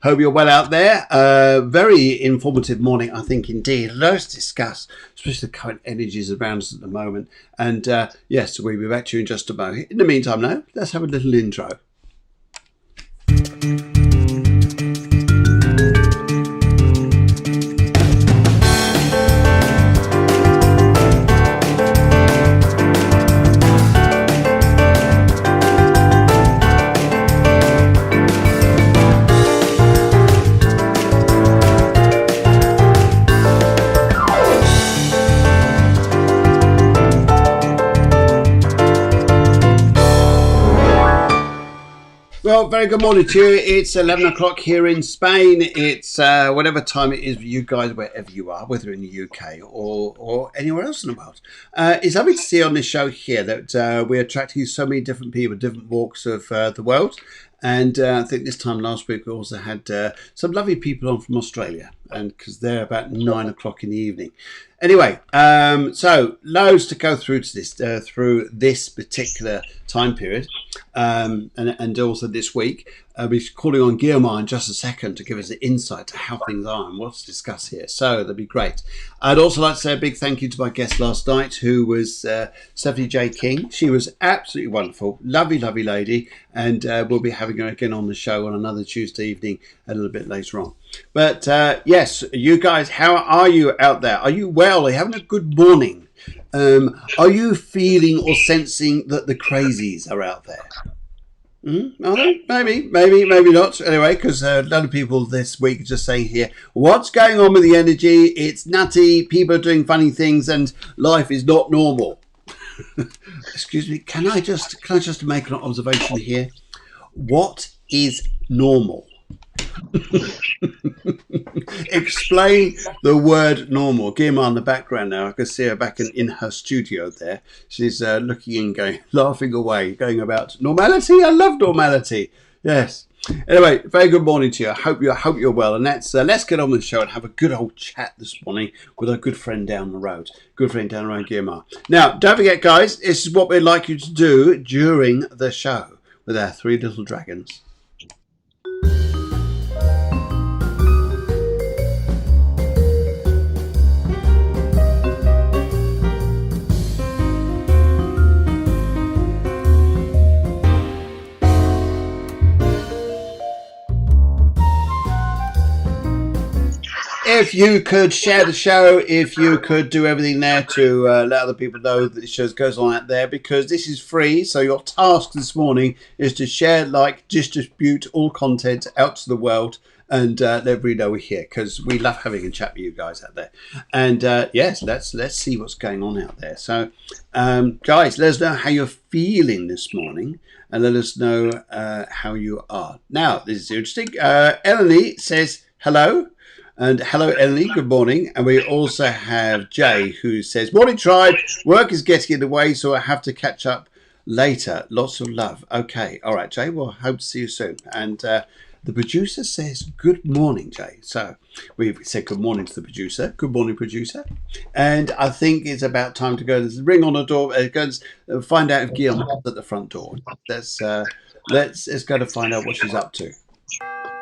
Hope you're well out there. Very informative morning, I think, indeed. Loads to discuss, especially the current energies around us at the moment. And yes, we'll be back to you in just a moment. In the meantime, now, let's have a little intro. Well, very good morning to you. It's 11 o'clock here in Spain. It's whatever time it is for you guys, wherever you are, whether in the UK or anywhere else in the world. It's lovely to see on this show here that we're attracting so many different people, different walks of the world. And I think this time last week we also had some lovely people on from Australia, and because they're about 9 o'clock in the evening. Anyway, so loads to go through this particular time period, and also this week. We're calling on Guiomar in just a second to give us an insight to how things are and what to discuss here. So that'd be great. I'd also like to say a big thank you to my guest last night, who was Stephanie J. King. She was absolutely wonderful, lovely, lovely lady, and we'll be having her again on the show on another Tuesday evening a little bit later on. But yes, you guys, how are you out there? Are you well? Are you having a good morning? Are you feeling or sensing that the crazies are out there? Are they? Maybe not. Anyway, because a lot of people this week are just saying here, what's going on with the energy? It's nutty. People are doing funny things, and life is not normal. Excuse me. Can I just make an observation here? What is normal? Explain the word normal. Guiomar in the background now. I can see her back in her studio there. She's looking in, going, laughing away, going about normality. I love normality. Yes. Anyway, very good morning to you. I hope you're well. And let's get on with the show and have a good old chat this morning with our good friend down the road. Good friend down the road, Guiomar. Now, don't forget, guys, this is what we'd like you to do during the show with our three little dragons. If you could share the show, if you could do everything there to let other people know that the show goes on out there, because this is free. So your task this morning is to share, like, distribute all content out to the world, and let everybody know we're here, because we love having a chat with you guys out there. And yes, let's see what's going on out there. So guys, let us know how you're feeling this morning, and let us know how you are. Now, this is interesting. Eleni says hello. And hello, Ellie. Good morning. And we also have Jay, who says, morning, tribe. Work is getting in the way, so I have to catch up later. Lots of love. Okay. All right, Jay. Well, hope to see you soon. And the producer says, good morning, Jay. So we've said good morning to the producer. Good morning, producer. And I think it's about time to go. There's a ring on the door. Go and find out if Guiomar is at the front door. Let's go to find out what she's up to.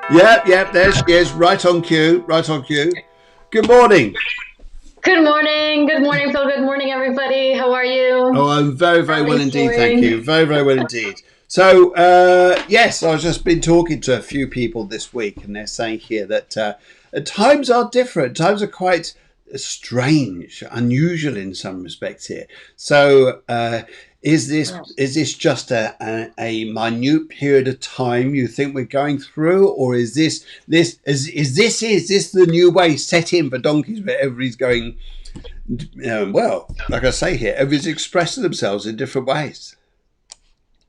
Yep, there she is, right on cue. Good morning. Good morning, Phil. Good morning, everybody. How are you? Oh, I'm very, very well indeed, thank you. Very, very well indeed. So, yes, I've just been talking to a few people this week, and they're saying here that times are different. Times are quite strange, unusual in some respects here. So, is this just a minute period of time you think we're going through, or is this the new way set in for donkeys, where everybody's going? Well, like I say here, everybody's expressing themselves in different ways.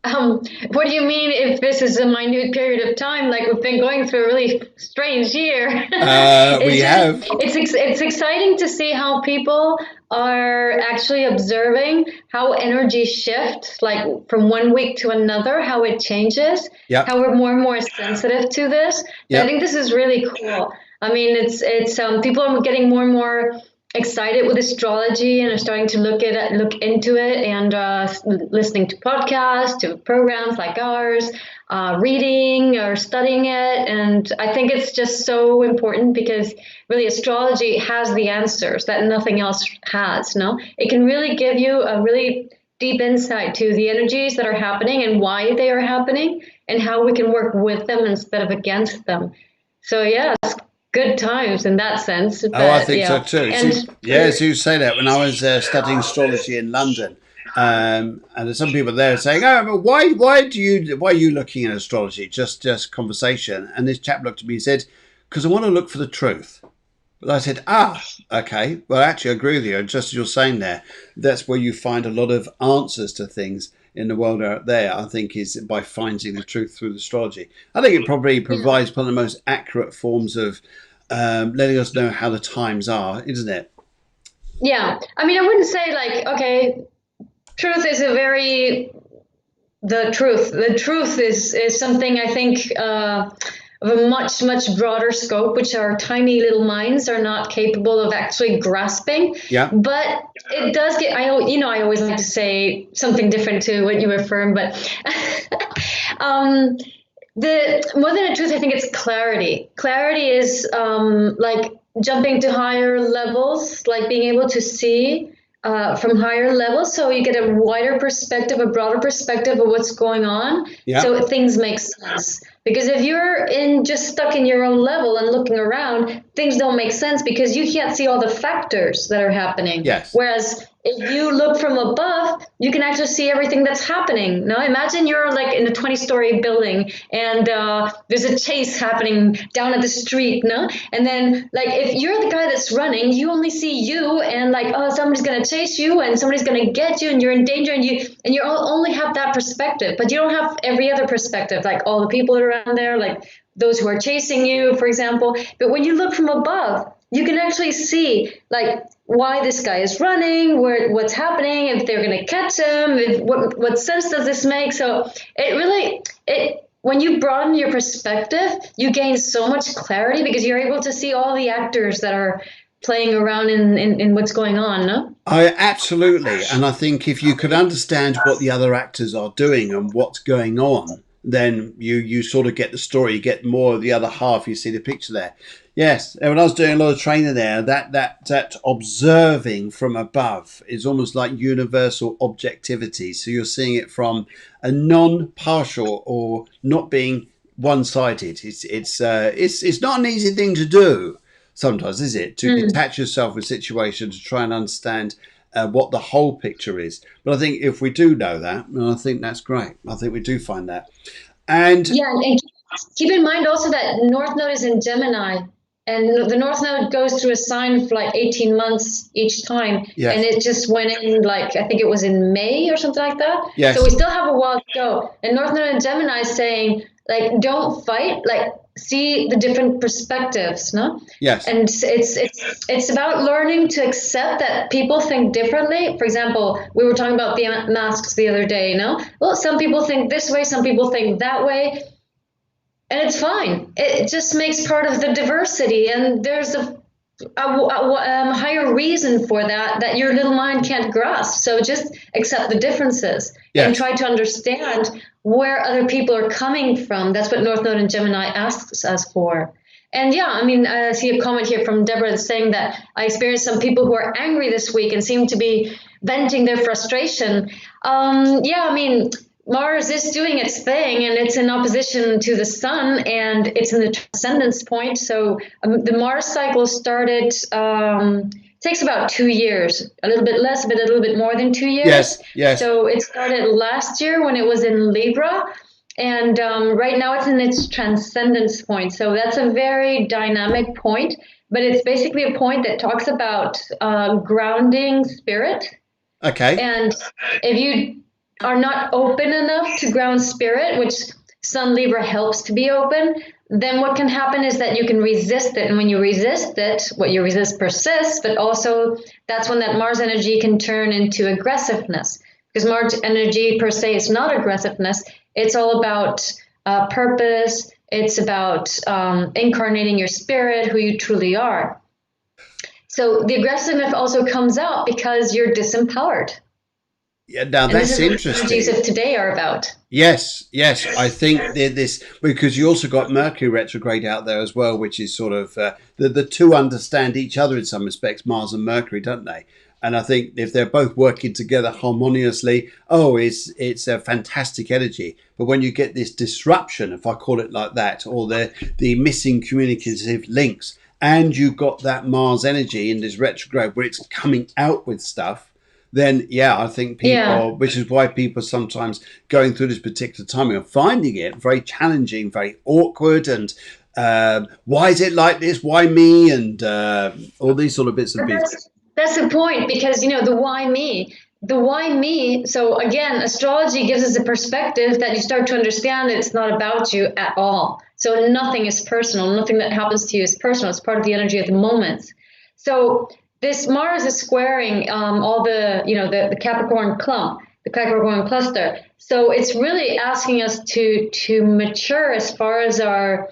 What do you mean if this is a minute period of time? Like, we've been going through a really strange year. It's exciting to see how people are actually observing how energy shifts, like from one week to another, how it changes, how we're more and more sensitive to this. I think this is really cool. I mean, it's people are getting more and more excited with astrology and are starting to look into it and listening to podcasts, to programs like ours. reading or studying it. And I think it's just so important because really astrology has the answers that nothing else has. No, it can really give you a really deep insight to the energies that are happening and why they are happening and how we can work with them instead of against them. So yeah, it's good times in that sense. But, I think so yeah. too. And As you say that, when I was studying astrology in London, and there's some people there saying, "Oh, but why are you looking at astrology?" Just conversation. And this chap looked at me and said, "Because I want to look for the truth." But I said, okay. Well, actually, I agree with you. Just as you're saying there, that's where you find a lot of answers to things in the world out there, I think, is by finding the truth through astrology. I think it probably provides one of the most accurate forms of letting us know how the times are, isn't it? Yeah. I mean, I wouldn't say like, okay, truth is the truth. The truth is something I think of a much, much broader scope, which our tiny little minds are not capable of actually grasping. Yeah. But it does get, I always like to say something different to what you affirm, but the more than a truth, I think it's clarity. Clarity is like jumping to higher levels, like being able to see from higher levels, so you get a wider perspective, a broader perspective of what's going on. Yeah. So things make sense. Because if you're just stuck in your own level and looking around, things don't make sense because you can't see all the factors that are happening. Yes. Whereas if you look from above, you can actually see everything that's happening. Now, imagine you're like in a 20-story building and there's a chase happening down at the street, no? And then, like, if you're the guy that's running, you only see you and like, oh, somebody's gonna chase you and somebody's gonna get you and you're in danger and you only have that perspective, but you don't have every other perspective, like all the people around there, like those who are chasing you, for example. But when you look from above, you can actually see like why this guy is running, what's happening, if they're going to catch him, what sense does this make? So when you broaden your perspective, you gain so much clarity because you're able to see all the actors that are playing around in what's going on, no? Absolutely. And I think if you could understand what the other actors are doing and what's going on, then you sort of get the story, you get more of the other half, you see the picture there. Yes, and when I was doing a lot of training there, that observing from above is almost like universal objectivity. So you're seeing it from a non-partial or not being one-sided. It's not an easy thing to do sometimes, is it? To detach yourself from a situation to try and understand what the whole picture is. But I think if we do know that, I think that's great. I think we do find that. And keep in mind also that North Node is in Gemini. And the North Node goes through a sign for like 18 months each time. Yes. And it just went in like, I think it was in May or something like that. Yes. So we still have a while to go. And North Node in Gemini is saying, like, don't fight, like, see the different perspectives, no? Yes. And it's about learning to accept that people think differently. For example, we were talking about the masks the other day, no? Well, some people think this way, some people think that way. And it's fine. It just makes part of the diversity. And there's a higher reason for that your little mind can't grasp. So just accept the differences and try to understand where other people are coming from. That's what North Node and Gemini asks us for. And yeah, I mean, I see a comment here from Deborah saying that I experienced some people who are angry this week and seem to be venting their frustration. Yeah, I mean, Mars is doing its thing and it's in opposition to the sun and it's in the transcendence point. So the Mars cycle started, takes about 2 years, a little bit less, but a little bit more than 2 years. Yes, yes. So it started last year when it was in Libra. And right now it's in its transcendence point. So that's a very dynamic point, but it's basically a point that talks about grounding spirit. Okay. And if you are not open enough to ground spirit, which Sun Libra helps to be open, then what can happen is that you can resist it. And when you resist it, what you resist persists, but also that's when that Mars energy can turn into aggressiveness. Because Mars energy per se is not aggressiveness. It's all about purpose. It's about incarnating your spirit, who you truly are. So the aggressiveness also comes out because you're disempowered. Yeah, now And this that's is what the energies interesting. of today are about. Yes, yes. I think this because you also got Mercury retrograde out there as well, which is sort of the two understand each other in some respects, Mars and Mercury, don't they? And I think if they're both working together harmoniously, it's a fantastic energy. But when you get this disruption, if I call it like that, or the missing communicative links, and you've got that Mars energy in this retrograde where it's coming out with stuff, then yeah, I think Yeah. people, which is why people sometimes going through this particular timing are finding it very challenging, very awkward, and why is it like this? Why me? And all these sort of bits and But pieces. that's the point, because the why me, the why me. So again, astrology gives us a perspective that you start to understand that it's not about you at all. So nothing is personal. Nothing that happens to you is personal. It's part of the energy of the moment. So this Mars is squaring all the Capricorn clump, the Capricorn cluster. So it's really asking us to mature as far as our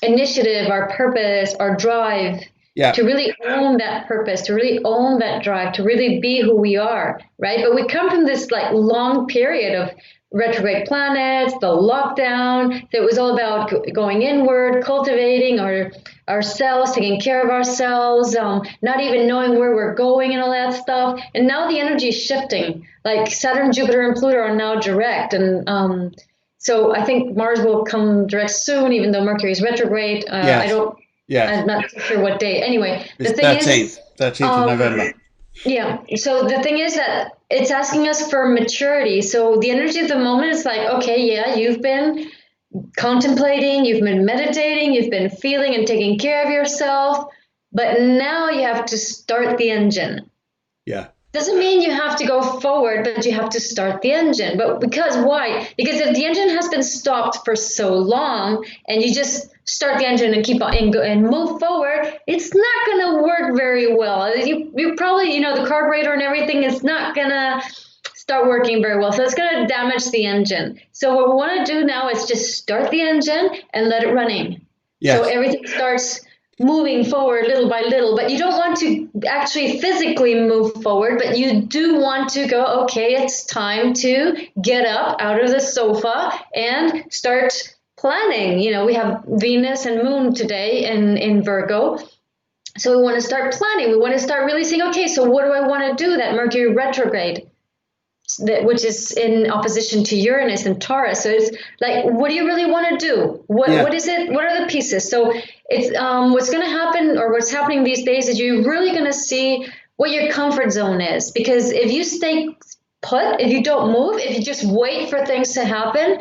initiative, our purpose, our drive, Yeah, to really own that purpose, to really own that drive, to really be who we are, right? But we come from this like long period of retrograde planets, the lockdown that was all about going inward, cultivating ourselves, taking care of ourselves, not even knowing where we're going and all that stuff. And now the energy is shifting. Like Saturn, Jupiter, and Pluto are now direct, and so I think Mars will come direct soon, even though Mercury is retrograde. yes, yes. I'm not sure what day. Anyway, the It's thing is, 13th of um, November. yeah. So the thing is that it's asking us for maturity. So the energy of the moment is like, okay, yeah, you've been contemplating, you've been meditating, you've been feeling and taking care of yourself, but now you have to start the engine. Yeah, Doesn't mean you have to go forward, but you have to start the engine. But because why? Because if the engine has been stopped for so long and you just start the engine and keep on and move forward, it's not going to work very well. You probably, the carburetor and everything is not going to start working very well. So it's going to damage the engine. So what we want to do now is just start the engine and let it running. So yes, everything starts moving forward little by little, but you don't want to actually physically move forward, but you do want to go, okay, it's time to get up out of the sofa and start planning. We have Venus and Moon today in Virgo. So we want to start planning. We want to start really saying, okay, so what do I want to do? That Mercury retrograde, which is in opposition to Uranus and Taurus. So it's like, what do you really want to do? yeah, What is it? What are the pieces? So it's what's going to happen, or what's happening these days, is you're really going to see what your comfort zone is. Because if you stay put, if you don't move, if you just wait for things to happen,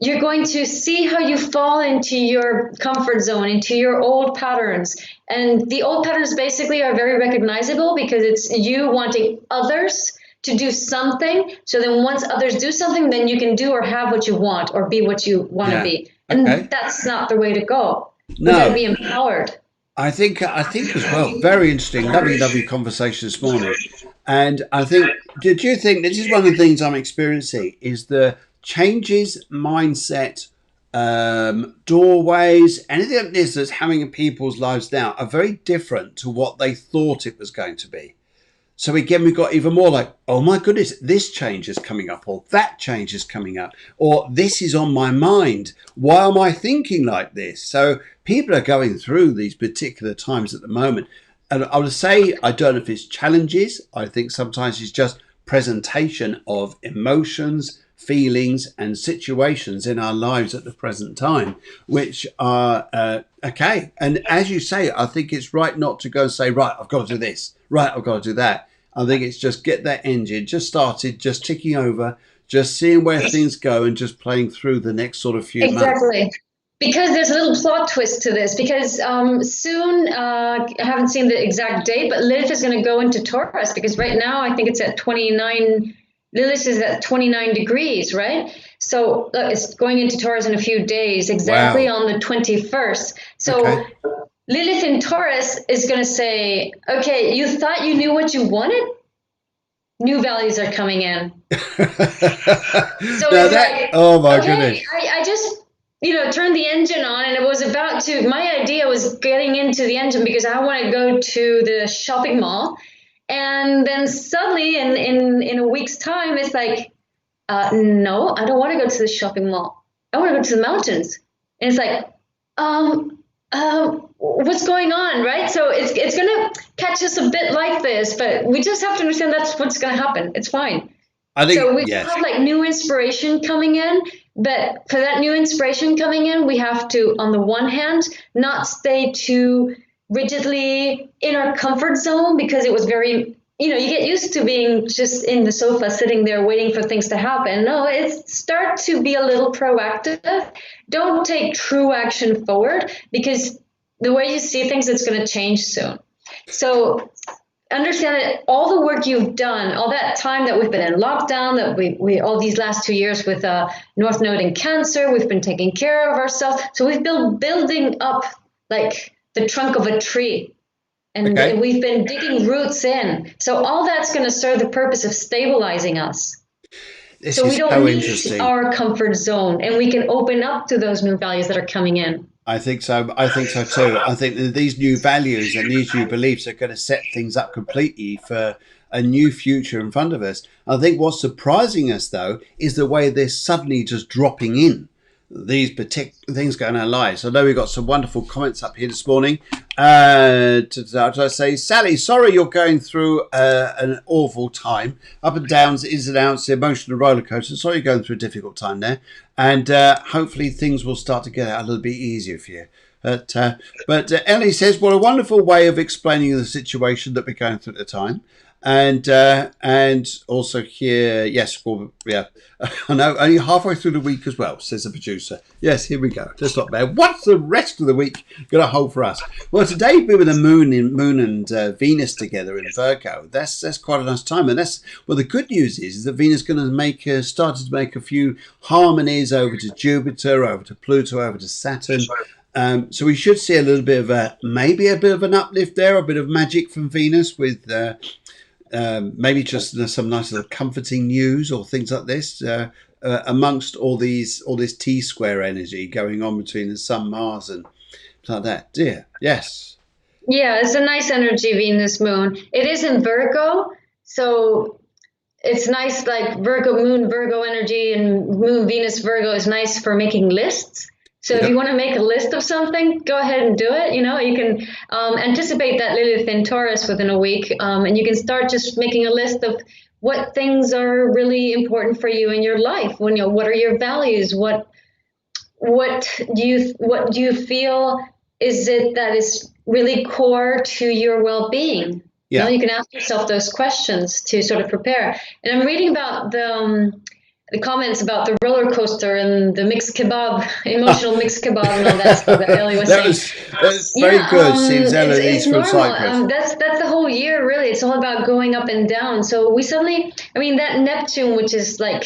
you're going to see how you fall into your comfort zone, into your old patterns. And the old patterns basically are very recognizable, because it's you wanting others to do something. So then once others do something, then you can do or have what you want or be what you want to yeah. be. And Okay. that's not the way to go. We got to No, be empowered. I think as well. Very interesting, lovely conversation this morning. And I think, did you think this is one of the things I'm experiencing is the changes mindset, doorways, anything like this that's having in people's lives now are very different to what they thought it was going to be. So again, we've got even more like, oh my goodness, this change is coming up, or that change is coming up, or this is on my mind. Why am I thinking like this? So people are going through these particular times at the moment. And I would say, I don't know if it's challenges. I think sometimes it's just presentation of emotions, feelings, and situations in our lives at the present time, which are okay. And as you say, I think it's right not to go and say, right, I've got to do this, right, I've got to do that. I think it's just get that engine just started, just ticking over, just seeing where things go, and just playing through the next sort of few months. Exactly. Because there's a little plot twist to this. Because soon, I haven't seen the exact date, but Lilith is going to go into Taurus. Because right now, I think it's at 29. Lilith is at 29 degrees, right? So it's going into Taurus in a few days, exactly Wow. on the 21st. Okay. So Lilith in Taurus is going to say, okay, you thought you knew what you wanted? New values are coming in. So Now it's that, like, oh my okay, goodness. I just, turned the engine on, and it was about to, my idea was getting into the engine because I want to go to the shopping mall And then suddenly in a week's time, it's like, no, I don't want to go to the shopping mall. I want to go to the mountains. And it's like, what's going on, right? So it's going to catch us a bit like this, but we just have to understand that's what's going to happen. It's fine. I think, so we have like new inspiration coming in, but for that new inspiration coming in, we have to, on the one hand, not stay too rigidly in our comfort zone, because it was very, you get used to being just in the sofa, sitting there waiting for things to happen. No, it's start to be a little proactive. Don't take true action forward, because the way you see things, it's going to change soon. So understand that all the work you've done, all that time that we've been in lockdown, that we all these last 2 years with North Node in Cancer, we've been taking care of ourselves. So we've been building up like the trunk of a tree, and we've been digging roots in. So all that's going to serve the purpose of stabilizing us. So we don't leave our comfort zone, and we can open up to those new values that are coming in. I think so. I think so too. I think that these new values and these new beliefs are going to set things up completely for a new future in front of us. I think what's surprising us, though, is the way they're suddenly just dropping in these particular things going in our lives. I know we've got some wonderful comments up here this morning. To say, Sally, sorry you're going through an awful time. Up and downs, ins and outs, the emotional roller coaster. Sorry you're going through a difficult time there. And hopefully things will start to get out a little bit easier for you. But Ellie says, what a wonderful way of explaining the situation that we're going through at the time. And also here, yes, well, yeah, I know, only halfway through the week as well, says the producer. Yes, here we go. That's not bad. What's the rest of the week going to hold for us? Well, today we're with the moon and Venus together in Virgo. That's quite a nice time, and the good news is that Venus is going to started to make a few harmonies over to Jupiter, over to Pluto, over to Saturn. So we should see a little bit of maybe a bit of an uplift there, a bit of magic from Venus with. Maybe just some nice little comforting news or things like this amongst all this T-square energy going on between the Sun, Mars, and like that. Dear, yes. Yeah, it's a nice energy, Venus Moon. It is in Virgo, so it's nice. Like Moon Virgo energy and Moon Venus Virgo is nice for making lists. So if you want to make a list of something, go ahead and do it. You can anticipate that Lilith in Taurus within a week, and you can start just making a list of what things are really important for you in your life. What are your values? What do you feel is it that is really core to your well-being? Yeah. You can ask yourself those questions to sort of prepare. And I'm reading about the comments about the roller coaster and the mixed kebab, emotional mixed kebab, and all that stuff that Ellie was saying. That's very good. Seems it's normal. That's the whole year, really. It's all about going up and down. So we suddenly, that Neptune, which is like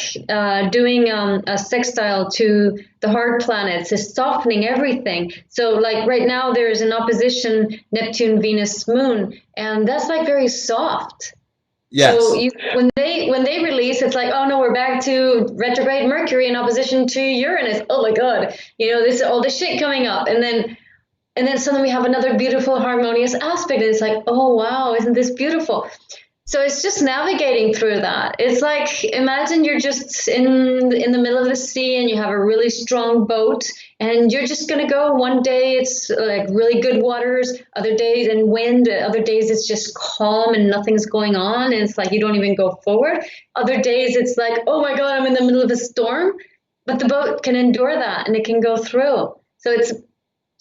doing a sextile to the hard planets, is softening everything. So like right now there is an opposition Neptune, Venus, Moon, and that's like very soft. Yes. So when they release, it's like, oh no, we're back to retrograde Mercury in opposition to Uranus. Oh my God, this all this shit coming up, and then suddenly we have another beautiful harmonious aspect, and it's like, oh wow, isn't this beautiful? So it's just navigating through that. It's like, imagine you're just in the middle of the sea and you have a really strong boat and you're just going to go. One day it's like really good waters, other days and wind, other days it's just calm and nothing's going on. And it's like, you don't even go forward. Other days it's like, oh my God, I'm in the middle of a storm, but the boat can endure that and it can go through. So it's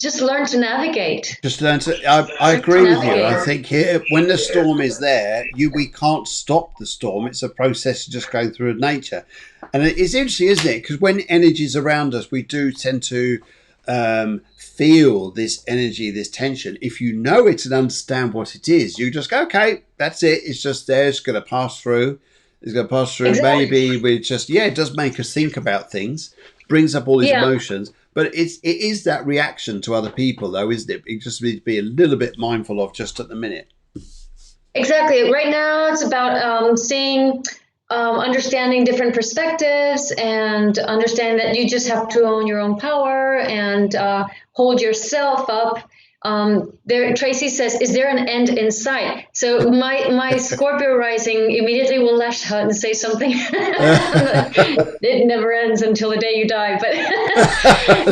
just learn to navigate. I agree with you. I think here, when the storm is there, we can't stop the storm. It's a process just going through nature. And it's interesting, isn't it? Because when energy is around us, we do tend to feel this energy, this tension. If you know it and understand what it is, you just go, okay, that's it. It's just there. It's going to pass through. It's going to pass through. Exactly. Maybe we just, it does make us think about things, brings up all these emotions. But it is that reaction to other people, though, isn't it? It just needs to be a little bit mindful of just at the minute. Exactly. Right now, it's about understanding different perspectives and understanding that you just have to own your own power and hold yourself up There, Tracy says, "Is there an end in sight?" So my Scorpio rising immediately will lash out and say something. It never ends until the day you die. But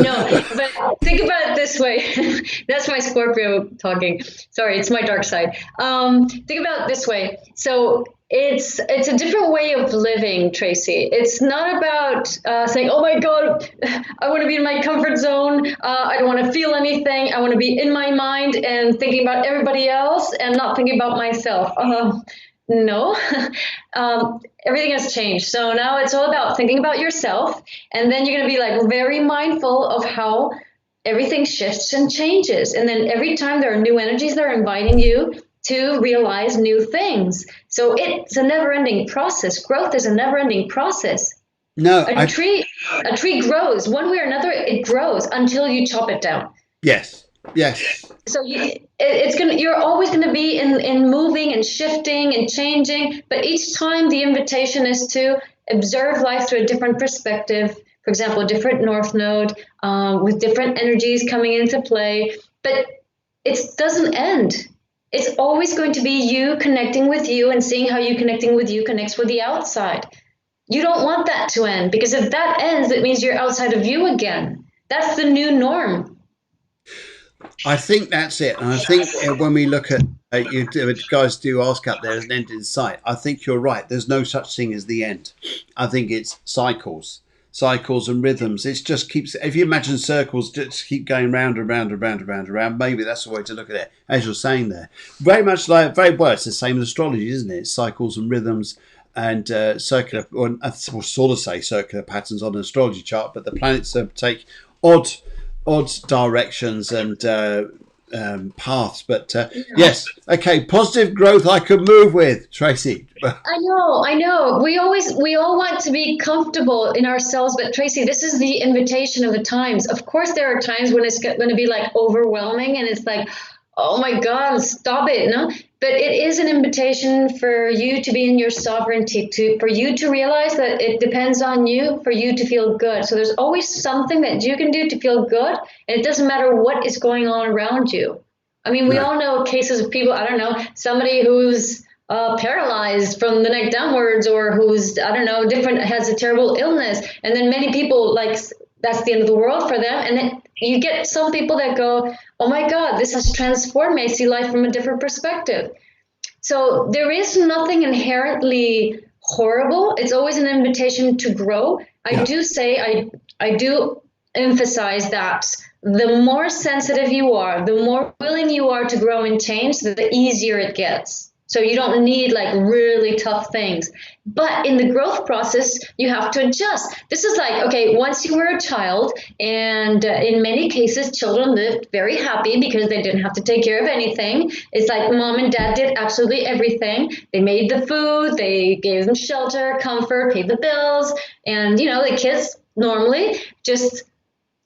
no, but think about it this way. That's my Scorpio talking. Sorry, it's my dark side. Think about it this way. So it's a different way of living, Tracy. It's not about saying, "Oh my God, I want to be in my comfort zone. I don't want to feel anything. I want to be in my mind and thinking about everybody else and not thinking about myself." No, everything has changed. So now it's all about thinking about yourself, and then you're going to be like very mindful of how everything shifts and changes. And then every time there are new energies that are inviting you to realize new things. So it's a never-ending process. Growth is a never-ending process. No, a tree grows one way or another. It grows until you chop it down. Yes. So you're always gonna be in moving and shifting and changing. But each time the invitation is to observe life through a different perspective. For example, a different North Node with different energies coming into play. But it doesn't end. It's always going to be you connecting with you and seeing how you connecting with you connects with the outside. You don't want that to end, because if that ends, it means you're outside of you again. That's the new norm. I think that's it. And I think when we look at you guys do ask out there, there's an end in sight. I think you're right. There's no such thing as the end. I think it's cycles and rhythms. It just keeps, if you imagine circles just keep going round and round and round and round and round, maybe that's the way to look at it, as you're saying there. Very much like, very well, it's the same as astrology, isn't it? Cycles and rhythms and circular, or sort of say circular patterns on an astrology chart, but the planets take odd directions and paths. But yes, okay, positive growth I could move with, Tracy. I know. We all want to be comfortable in ourselves, but Tracy, this is the invitation of the times. Of course, there are times when it's going to be like overwhelming, and it's like, oh my God, stop it, no? But it is an invitation for you to be in your sovereignty, for you to realize that it depends on you, for you to feel good. So there's always something that you can do to feel good, and it doesn't matter what is going on around you. I mean, we all know cases of people, I don't know, somebody who's paralyzed from the neck downwards, or who's, I don't know, has a terrible illness. And then many people, like, that's the end of the world for them. And then you get some people that go, oh my God, this has transformed me. I see life from a different perspective. So there is nothing inherently horrible. It's always an invitation to grow. I do emphasize that the more sensitive you are, the more willing you are to grow and change, the easier it gets. So you don't need like really tough things. But in the growth process, you have to adjust. This is like, okay, once you were a child, and in many cases, children lived very happy because they didn't have to take care of anything. It's like mom and dad did absolutely everything. They made the food, they gave them shelter, comfort, paid the bills. And, the kids normally just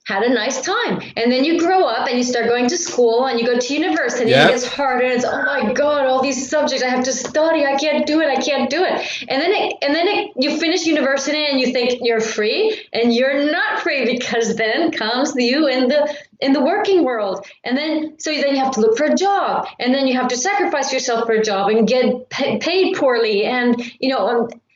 had a nice time. And then you grow up and you start going to school and you go to university and it gets harder. And it's, oh my God, all these subjects I have to study. I can't do it. And then you finish university and you think you're free, and you're not free, because then comes you in the working world. And then you have to look for a job, and then you have to sacrifice yourself for a job and get paid poorly. And,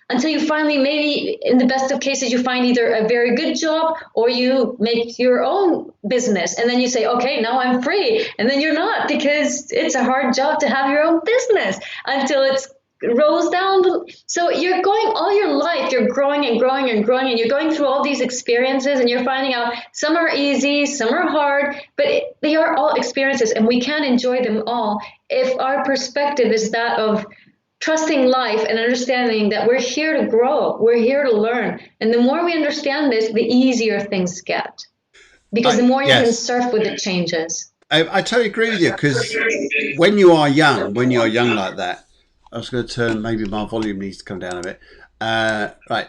until you finally, maybe in the best of cases, you find either a very good job or you make your own business. And then you say, okay, now I'm free. And then you're not, because it's a hard job to have your own business until it rolls down. So you're going all your life, you're growing and growing and growing, and you're going through all these experiences, and you're finding out some are easy, some are hard, but they are all experiences, and we can enjoy them all if our perspective is that of trusting life and understanding that we're here to grow, we're here to learn. And the more we understand this, the easier things get, because the more you can surf with the changes. I totally agree with you, because when you are young like that, I was going to turn, maybe my volume needs to come down a bit. Right.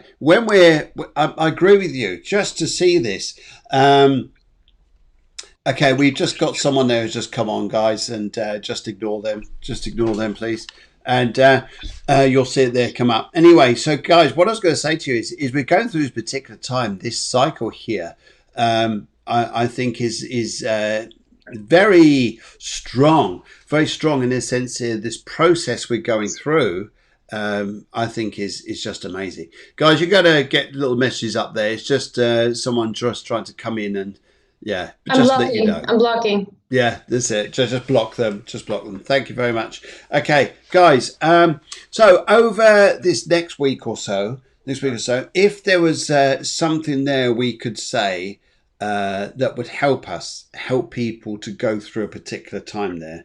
I agree with you, just to see this. Okay, we've just got someone there who's just come on, guys, and just ignore them. Just ignore them, please. And you'll see it there come up. Anyway, so guys, what I was going to say to you is we're going through this particular time, this cycle here, I think is very strong in the sense that this process we're going through. I think is just amazing, guys. You got to get little messages up there. It's just someone just trying to come in and let you know. I'm blocking. Yeah, that's it. Just block them. Just block them. Thank you very much. Okay, guys. So over this next week or so, if there was something there we could say that would help people to go through a particular time there.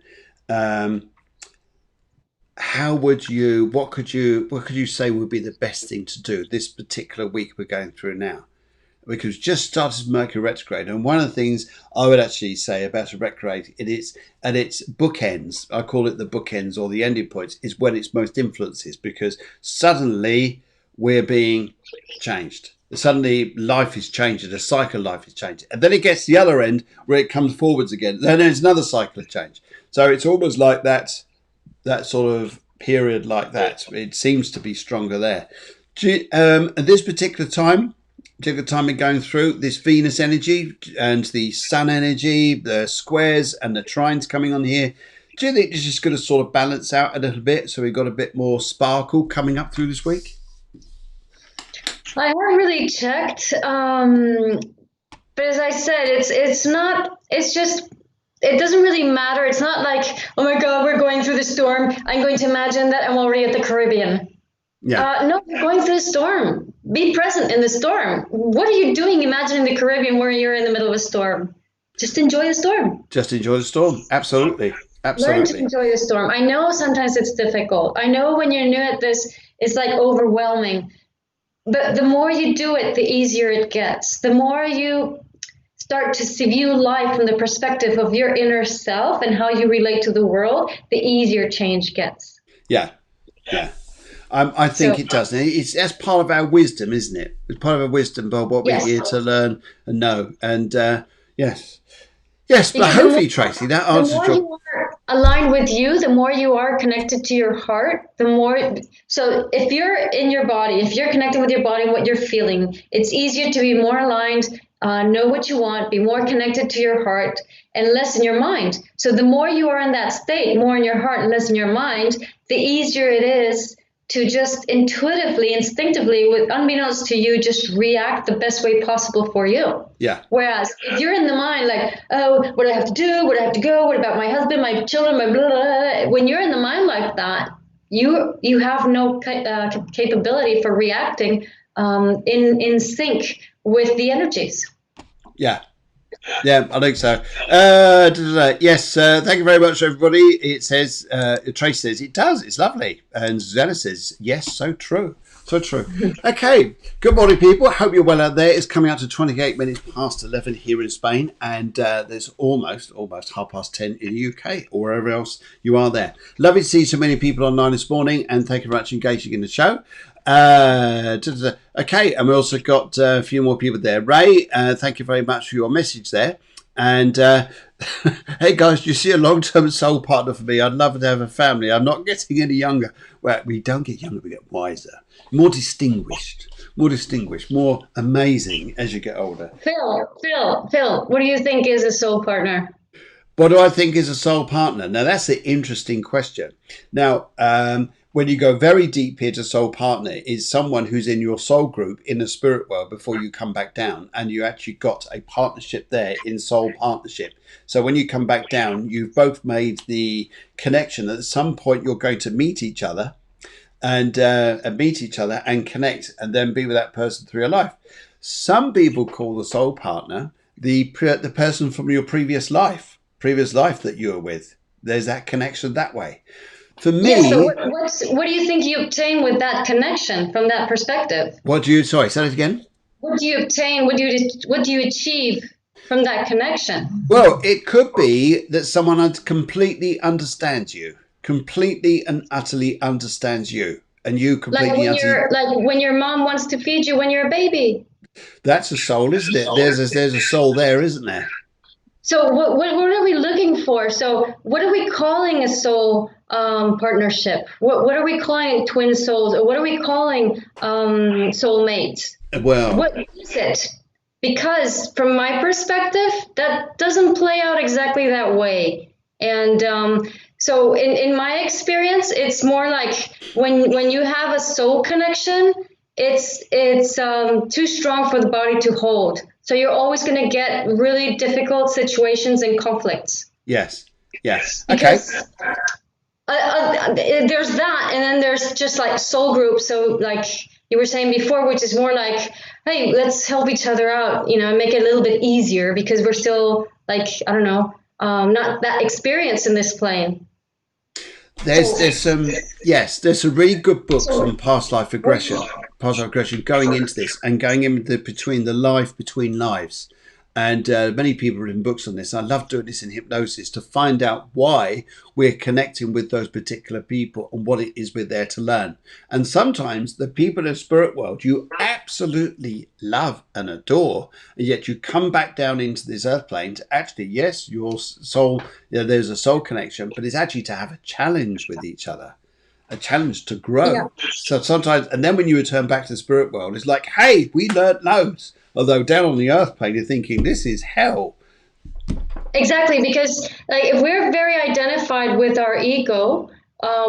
What could you say would be the best thing to do this particular week we're going through now? Because just started Mercury retrograde, and one of the things I would actually say about a retrograde, it is at its bookends. I call it the bookends or the ending points, is when it's most influences, because suddenly we're being changed. Suddenly life is changing, the cycle of life is changing, and then it gets the other end where it comes forwards again. Then there's another cycle of change. So it's almost like that sort of period like that. It seems to be stronger there. At this particular time we're going through this Venus energy and the Sun energy, the squares and the trines coming on here. Do you think it's just going to sort of balance out a little bit, so we've got a bit more sparkle coming up through this week? I haven't really checked, but as I said, it doesn't really matter. It's not like, oh my God, we're going through the storm. I'm going to imagine that I'm already at the Caribbean. Yeah. No, you're going through the storm. Be present in the storm. What are you doing imagining the Caribbean where you're in the middle of a storm? Just enjoy the storm. Just enjoy the storm. Absolutely. Learn to enjoy the storm. I know sometimes it's difficult. I know when you're new at this, it's like overwhelming. But the more you do it, the easier it gets. The more you start to view life from the perspective of your inner self and how you relate to the world, the easier change gets. Yeah. I think it does. That's part of our wisdom, isn't it? It's part of our wisdom, but what we're here to learn and know. And yes, but hopefully, Tracy, that answers your... The more you are aligned with you, the more you are connected to your heart, the more... So if you're in your body, if you're connected with your body and what you're feeling, it's easier to be more aligned, know what you want, be more connected to your heart, and less in your mind. So the more you are in that state, more in your heart and less in your mind, the easier it is to just intuitively, instinctively, with unbeknownst to you, just react the best way possible for you. Yeah. Whereas if you're in the mind, like, oh, what do I have to do? Where do I have to go? What about my husband, my children, my blah, blah, blah. When you're in the mind like that, you have no capability for reacting in sync with the energies. Yeah, I think so. Yes, thank you very much, everybody. It says, Trace says, it does. It's lovely. And Susanna says, yes, so true. So true. Okay, good morning, people. Hope you're well out there. It's coming up to 28 minutes past 11 here in Spain. And there's almost 10:30 in the UK or wherever else you are there. Lovely to see so many people online this morning. And thank you very much for engaging in the show. Okay, and we also got a few more people there. Ray, thank you very much for your message there. And hey guys, do you see a long-term soul partner for me? I'd love to have a family. I'm not getting any younger. Well, we don't get younger, we get wiser, more distinguished, more amazing as you get older. Phil, what do you think is a soul partner? What do I think is a soul partner? Now that's an interesting question. Now, when you go very deep here to soul partner is someone who's in your soul group in the spirit world before you come back down, and you actually got a partnership there in soul partnership. So when you come back down, you've both made the connection that at some point you're going to meet each other and connect and then be with that person through your life. Some people call the soul partner the person from your previous life that you were with. There's that connection that way. For me, so what do you think you obtain with that connection from that perspective? Sorry, say it again. What do you obtain? What do you achieve from that connection? Well, it could be that someone completely understands you, completely and utterly understands you, and you completely like when your mom wants to feed you when you're a baby. That's a soul, isn't it? There's a soul there, isn't there? So what are we looking for? So what are we calling a soul partnership? What are we calling twin souls? Or what are we calling soulmates? Well, what is it? because from my perspective, that doesn't play out exactly that way. And so in my experience, it's more like when you have a soul connection, it's too strong for the body to hold. So you're always going to get really difficult situations and conflicts. Yes. Yes. Okay. There's that, and then there's just like soul groups. So like you were saying before, which is more like, hey, let's help each other out, and make it a little bit easier because we're still like, I don't know, not that experienced in this plane. There's some really good books on past life regression going into this and going in between the life between lives. And many people have written books on this. I love doing this in hypnosis to find out why we're connecting with those particular people and what it is we're there to learn. And sometimes the people in the spirit world you absolutely love and adore, and yet you come back down into this earth plane to actually, yes, your soul, there's a soul connection, but it's actually to have a challenge with each other. A challenge to grow. Yeah. So sometimes, and then when you return back to the spirit world, it's like, hey, we learned loads. Although down on the earth plane, you're thinking, this is hell. Exactly, because like if we're very identified with our ego,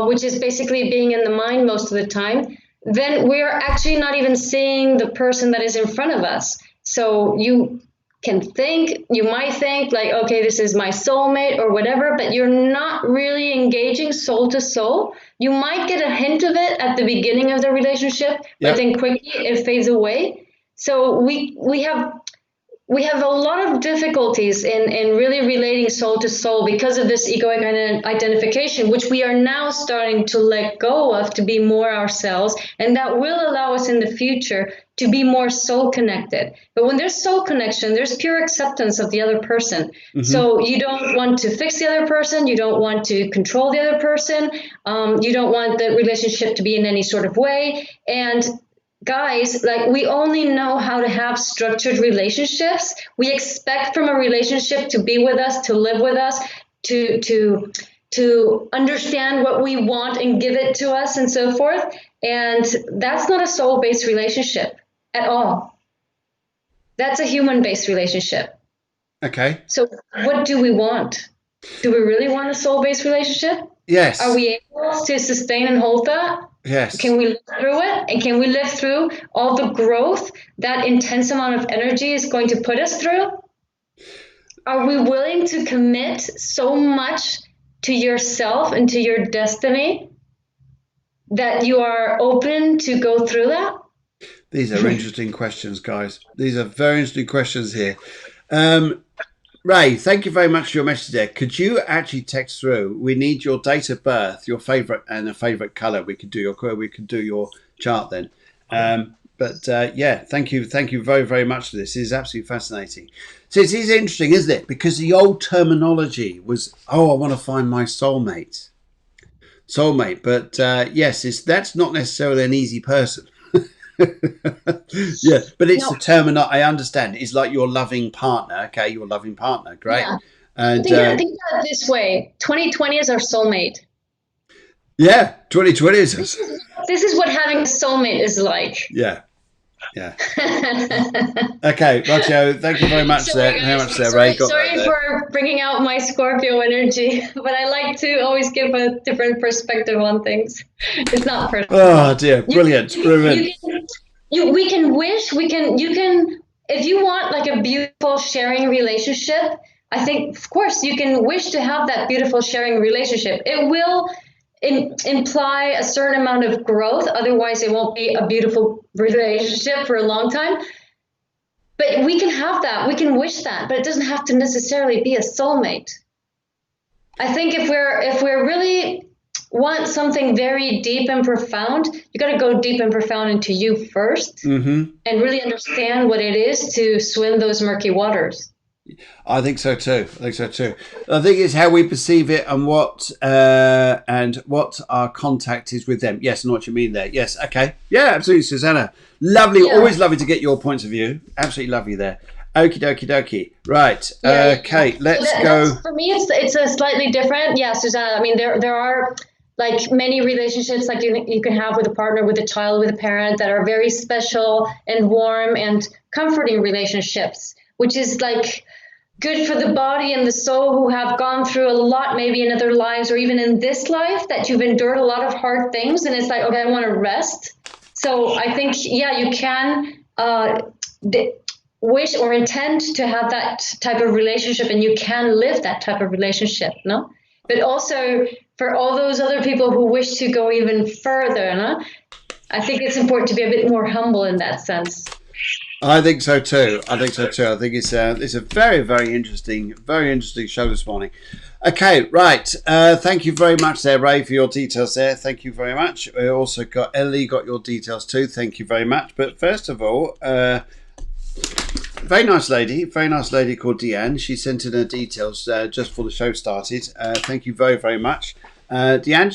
which is basically being in the mind most of the time, then we're actually not even seeing the person that is in front of us. So you might think like, okay, this is my soulmate or whatever, but you're not really engaging soul to soul. You might get a hint of it at the beginning of the relationship, but then quickly it fades away. So we have a lot of difficulties in really relating soul to soul because of this egoic identification, which we are now starting to let go of to be more ourselves. And that will allow us in the future to be more soul connected. But when there's soul connection, there's pure acceptance of the other person. Mm-hmm. So you don't want to fix the other person. You don't want to control the other person. You don't want the relationship to be in any sort of way. And guys, like we only know how to have structured relationships. We expect from a relationship to be with us, to live with us, to understand what we want and give it to us and so forth. And that's not a soul-based relationship at all. That's a human-based relationship. Okay. So what do we want? Do we really want a soul-based relationship? Yes. Are we able to sustain and hold that? Yes. Can we live through it? And can we live through all the growth that intense amount of energy is going to put us through? Are we willing to commit so much to yourself and to your destiny that you are open to go through that? These are interesting questions, guys. These are very interesting questions here. Ray, thank you very much for your message there. Could you actually text through? We need your date of birth, your favorite, and a favorite color. We could do your chart then. Thank you very, very much for this. It is absolutely fascinating. So it is interesting, isn't it? Because the old terminology was, I want to find my soulmate. But that's not necessarily an easy person. Yeah, but it's the term, I understand. It's like your loving partner. Okay, your loving partner. Great. Yeah. And I think about it this way: 2020 is our soulmate. Yeah, 2020 is. This is what having a soulmate is like. Yeah. Okay, Macho, thank you very much. Ray. Sorry for bringing out my Scorpio energy, but I like to always give a different perspective on things. It's not personal. Oh dear, brilliant. We can wish, you can, if you want like a beautiful sharing relationship, I think, of course, you can wish to have that beautiful sharing relationship. It will imply a certain amount of growth. Otherwise, it won't be a beautiful relationship for a long time. But we can have that. We can wish that. But it doesn't have to necessarily be a soulmate. I think if we're really want something very deep and profound, you got to go deep and profound into you first, mm-hmm. and really understand what it is to swim those murky waters. I think so too. I think it's how we perceive it and what our contact is with them. Yes, I know what you mean there. Yes, okay. Yeah, absolutely, Susanna. Lovely. Yeah. Always lovely to get your points of view. Absolutely lovely there. Okie dokie. Right. Yeah. Okay, let's go. For me, it's a slightly different. Yeah, Susanna. I mean, there are like many relationships like you can have with a partner, with a child, with a parent that are very special and warm and comforting relationships, which is like good for the body and the soul, who have gone through a lot, maybe in other lives or even in this life, that you've endured a lot of hard things. And it's like, okay, I want to rest. So I think, yeah, you can wish or intend to have that type of relationship, and you can live that type of relationship, no? But also for all those other people who wish to go even further, no? I think it's important to be a bit more humble in that sense. I think so too. I think it's a very, very interesting show this morning. Okay, right. Thank you very much there, Ray, for your details there. Thank you very much. We also got Ellie, got your details too. Thank you very much. But first of all, very nice lady called Deanne. She sent in her details just before the show started. Thank you very, very much. Deanne,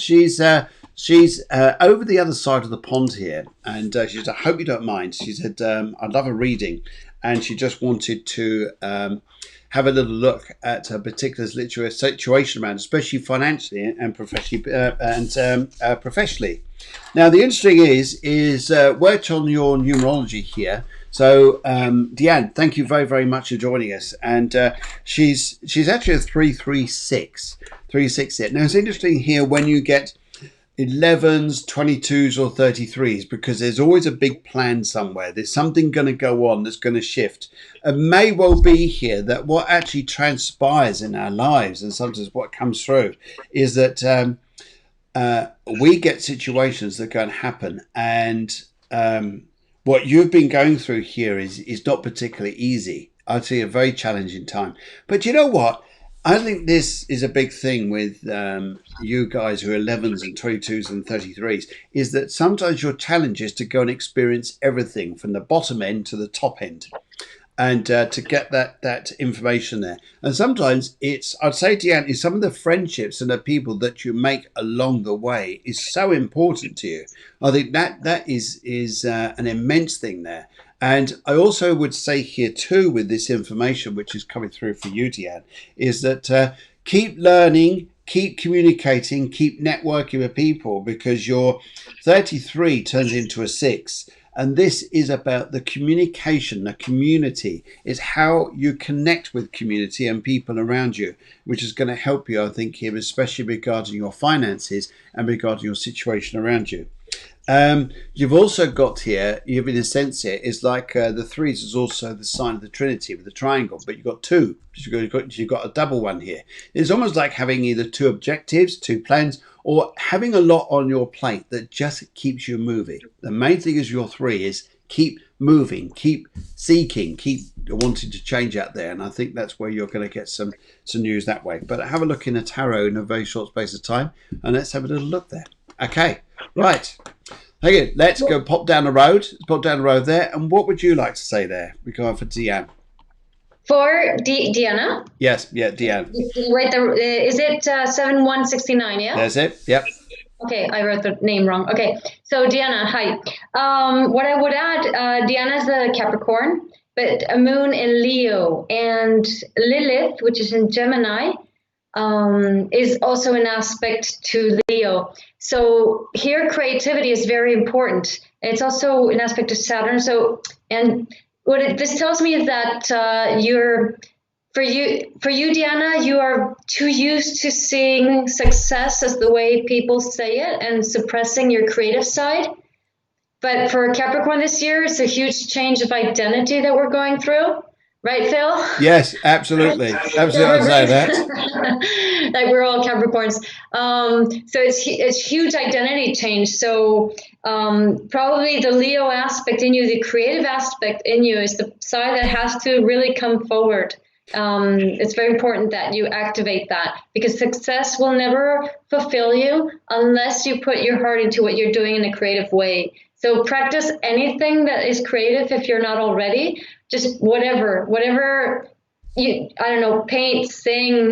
she's over the other side of the pond here, and she said, I hope you don't mind. She said, I'd love a reading, and she just wanted to have a little look at her particular situation around, especially financially and professionally. Professionally. Now, the interesting is worked on your numerology here. So, Deanne, thank you very, very much for joining us. And she's actually a 336. 336 here. Now, it's interesting here when you get 11s, 22s or 33s, because there's always a big plan somewhere. There's something going to go on that's going to shift. It may well be here that what actually transpires in our lives, and sometimes what comes through, is that we get situations that are going to happen, and what you've been going through here is not particularly easy. I'd say a very challenging time. But you know what? I think this is a big thing with you guys who are 11s and 22s and 33s, is that sometimes your challenge is to go and experience everything from the bottom end to the top end, and to get that information there. And sometimes I'd say, Deanne, some of the friendships and the people that you make along the way is so important to you. I think that is an immense thing there. And I also would say here too, with this information which is coming through for you, Deanne, is that keep learning, keep communicating, keep networking with people, because your 33 turns into a 6. And this is about the communication, the community. It's how you connect with community and people around you, which is going to help you, I think, here, especially regarding your finances and regarding your situation around you. You've also got here, you've in a sense here, is like the 3s is also the sign of the Trinity with the triangle, but you've got 2. You've got a double one here. It's almost like having either 2 objectives, 2 plans, or having a lot on your plate that just keeps you moving. The main thing is your 3 is keep moving, keep seeking, keep wanting to change out there. And I think that's where you're going to get some news that way. But have a look in the tarot in a very short space of time, and let's have a little look there. Okay, right. Okay, let's go pop down the road. Pop down the road there. And what would you like to say there? We're going for Deanne. For Deanna? Yes, yeah, Deanne. Wait, is it 7169, yeah? That's it, yep. Okay, I wrote the name wrong. Okay, so Deanna, hi. What I would add, Deanna's a Capricorn, but a moon in Leo, and Lilith, which is in Gemini, is also an aspect to Leo. So here creativity is very important. It's also an aspect to Saturn. So, and what this tells me is that for you, Deanna, you are too used to seeing success as the way people say it and suppressing your creative side. But for Capricorn this year, it's a huge change of identity that we're going through. Right, Phil? Yes, absolutely. Absolutely, I'd say that. Like we're all Capricorns. So it's huge identity change. So probably the Leo aspect in you, the creative aspect in you, is the side that has to really come forward. It's very important that you activate that, because success will never fulfill you unless you put your heart into what you're doing in a creative way. So practice anything that is creative if you're not already. Just whatever you, I don't know, paint, sing,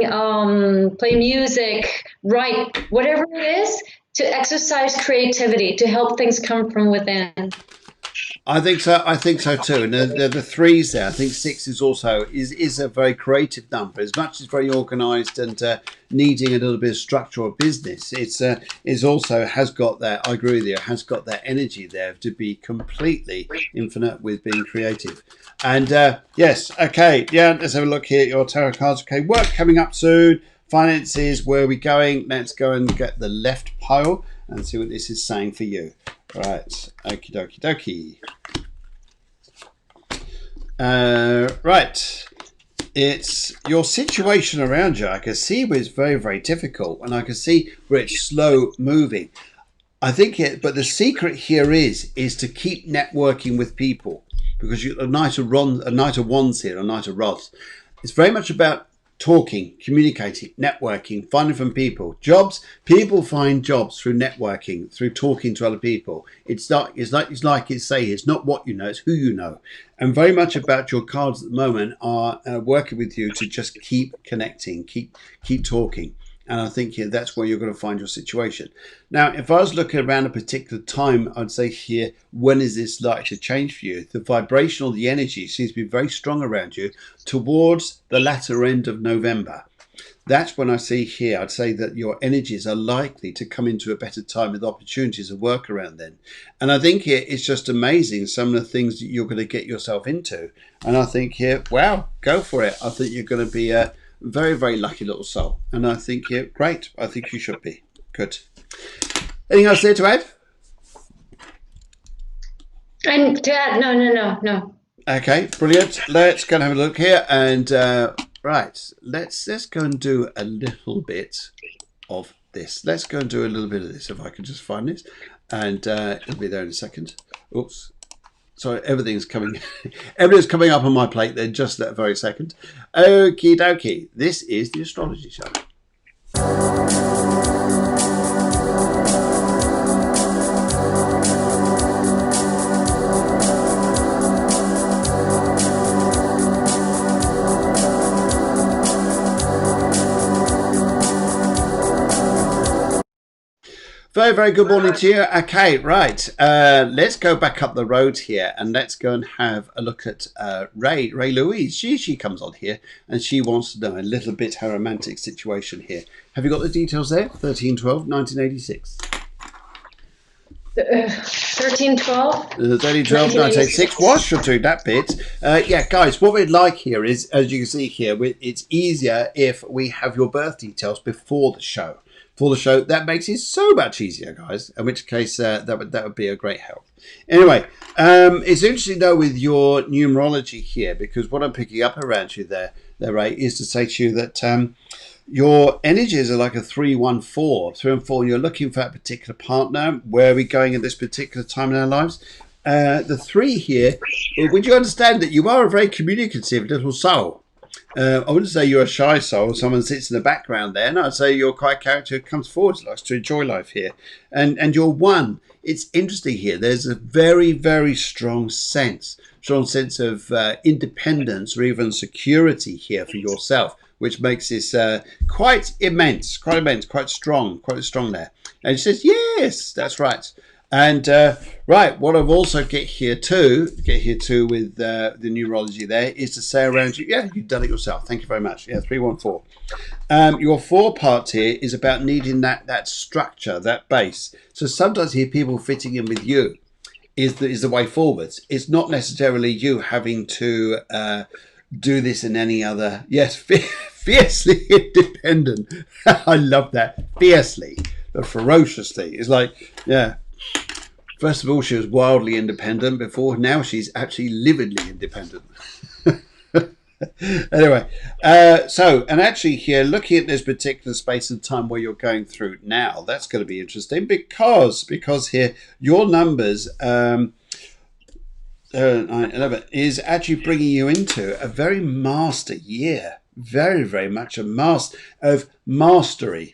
play music, write, whatever it is, to exercise creativity, to help things come from within. I think so. I think so too. And the threes there. I think 6 is also is a very creative number. As much as very organised and needing a little bit of structure or business, it's is also has got that. I agree with you. Has got that energy there to be completely infinite with being creative. And yes, okay, yeah. Let's have a look here at your tarot cards. Okay, work coming up soon. Finances. Where are we going? Let's go and get the left pile and see what this is saying for you. Right, okie dokie dokie. Right, it's your situation around you. I can see where it's very, very difficult, and I can see where it's slow moving. I think it, but the secret here is to keep networking with people, because you a knight of wands here, a knight of rods. It's very much about talking, communicating, networking, finding from people. Jobs, people find jobs through networking, through talking to other people. It's not it's not what you know, it's who you know. And very much about your cards at the moment are working with you to just keep connecting, keep talking. And I think here that's where you're going to find your situation. Now, if I was looking around a particular time, I'd say here, when is this likely to change for you? The vibration or the energy seems to be very strong around you towards the latter end of November. That's when I see here, I'd say that your energies are likely to come into a better time with opportunities of work around then. And I think here it's just amazing some of the things that you're going to get yourself into. And I think here, wow, go for it. I think you're going to be a very, very lucky little soul. And I think, yeah, great. I think you should be. Good. Anything else there to add? And to add, no. Okay, brilliant. Let's go and have a look here. And right, let's go and do a little bit of this. Let's go and do a little bit of this, if I can just find this. And it'll be there in a second. Oops. Sorry, everything's coming up on my plate then, just that very second. Okie dokie. This is the Astrology Show. Very, very good morning to you. Okay, right. Let's go back up the road here and let's go and have a look at Ray Louise. She comes on here and she wants to know a little bit her romantic situation here. Have you got the details there? 13/12, 1986. 13/12? 13/12, 1986. Well, she'll do that bit. Yeah, guys, what we'd like here is, as you can see here, it's easier if we have your birth details before the show. That makes it so much easier, guys. In which case, that would be a great help. Anyway, it's interesting though with your numerology here, because what I'm picking up around you there, Ray, is to say to you that your energies are like a 3-1-4, 3 and 4, and you're looking for that particular partner. Where are we going at this particular time in our lives? The 3 here, would you understand that you are a very communicative little soul? I wouldn't say you're a shy soul, someone sits in the background there. No, I'd say you're quite a character who comes forward, likes to enjoy life here. And you're 1. It's interesting here. There's a very, very strong sense of independence or even security here for yourself, which makes this quite immense, quite strong there. And she says, yes, that's right. And right, what I've also get here too with the numerology there is to say around you, yeah, you've done it yourself. Thank you very much. Yeah, 3-1-4. Your 4 part here is about needing that structure, that base. So sometimes here people fitting in with you is the way forwards. It's not necessarily you having to do this in any other. Yes, fiercely independent. I love that. Fiercely, but ferociously. It's like, yeah. First of all, she was wildly independent before. Now she's actually lividly independent. Anyway, and actually here, looking at this particular space and time where you're going through now, that's going to be interesting because here, your numbers, 9, 11, is actually bringing you into a very master year. Very, very much a of mastery.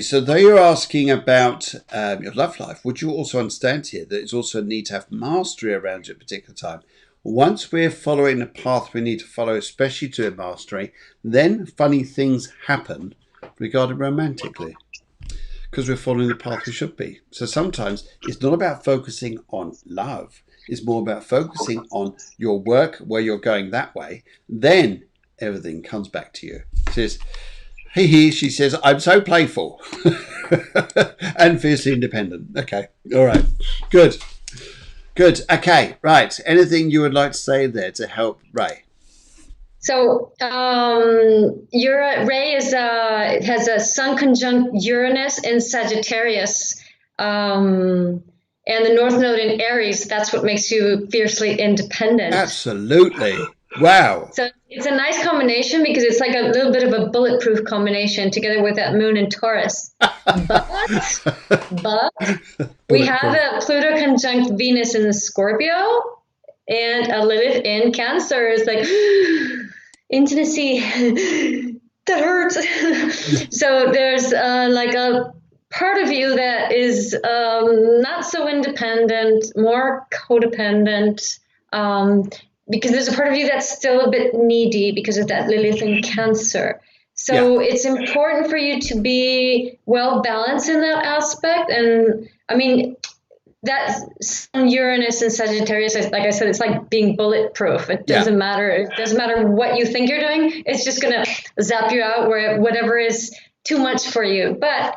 So though you're asking about your love life, would you also understand here that it's also a need to have mastery around you at a particular time? Once we're following the path we need to follow, especially to mastery, then funny things happen regarding romantically, because we're following the path we should be. So sometimes it's not about focusing on love. It's more about focusing on your work, where you're going that way. Then everything comes back to you. She says, she says, I'm so playful and fiercely independent. Okay. All right. Good. Good. Okay. Right. Anything you would like to say there to help Ray? So your Ray has a Sun conjunct Uranus in Sagittarius, and the North Node in Aries. That's what makes you fiercely independent. Absolutely. Wow. So it's a nice combination because it's like a little bit of a bulletproof combination together with that Moon in Taurus. But we have a Pluto conjunct Venus in Scorpio and a Lilith in Cancer. It's like intimacy that hurts. So there's like a part of you that is not so independent, more codependent, because there's a part of you that's still a bit needy because of that Lilith in Cancer. So it's important for you to be well balanced in that aspect. And I mean, that Uranus and Sagittarius, like I said, it's like being bulletproof. It doesn't matter. It doesn't matter what you think you're doing. It's just going to zap you out where whatever is too much for you. But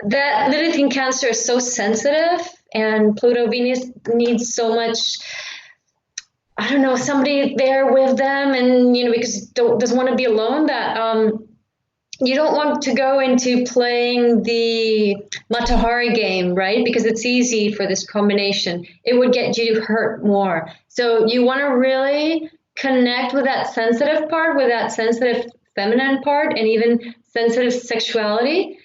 that Lilith in Cancer is so sensitive, and Pluto Venus needs so much, I don't know, somebody there with them, and because doesn't want to be alone, that you don't want to go into playing the Matahari game, right? Because it's easy for this combination. It would get you hurt more. So you want to really connect with that sensitive part, with that sensitive feminine part, and even sensitive sexuality.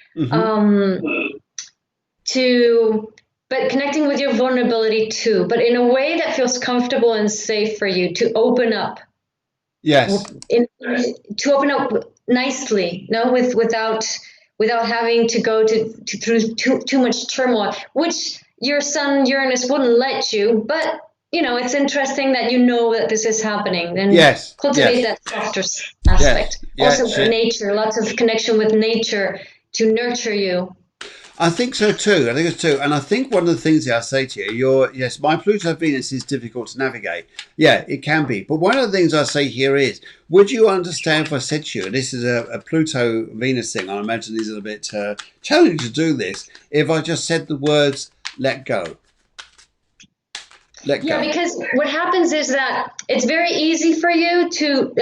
But connecting with your vulnerability too, but in a way that feels comfortable and safe for you to open up. Yes. To open up nicely, without having to go through too much turmoil, which your Sun Uranus wouldn't let you. But it's interesting that that this is happening, and cultivate that softer aspect. Also, nature, lots of connection with nature to nurture you. I think so too. I think it's too. And I think one of the things that I say to you, my Pluto Venus is difficult to navigate. Yeah, it can be. But one of the things I say here is, would you understand if I said to you, and this is a Pluto Venus thing, I imagine these are a bit challenging to do this, if I just said the words, let go. Yeah, because what happens is that it's very easy for you to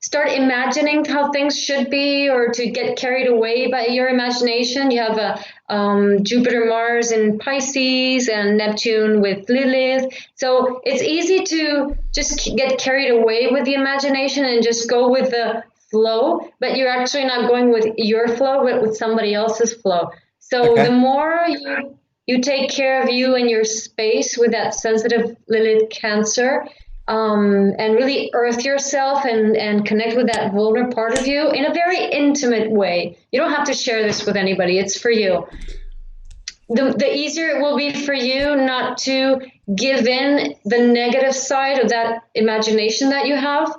start imagining how things should be, or to get carried away by your imagination. You have Jupiter, Mars in Pisces, and Neptune with Lilith. So it's easy to just get carried away with the imagination and just go with the flow, but you're actually not going with your flow, but with somebody else's flow. So the more you take care of you and your space with that sensitive Lilith Cancer, and really earth yourself and connect with that vulnerable part of you in a very intimate way. You don't have to share this with anybody. It's for you. The easier it will be for you not to give in the negative side of that imagination that you have.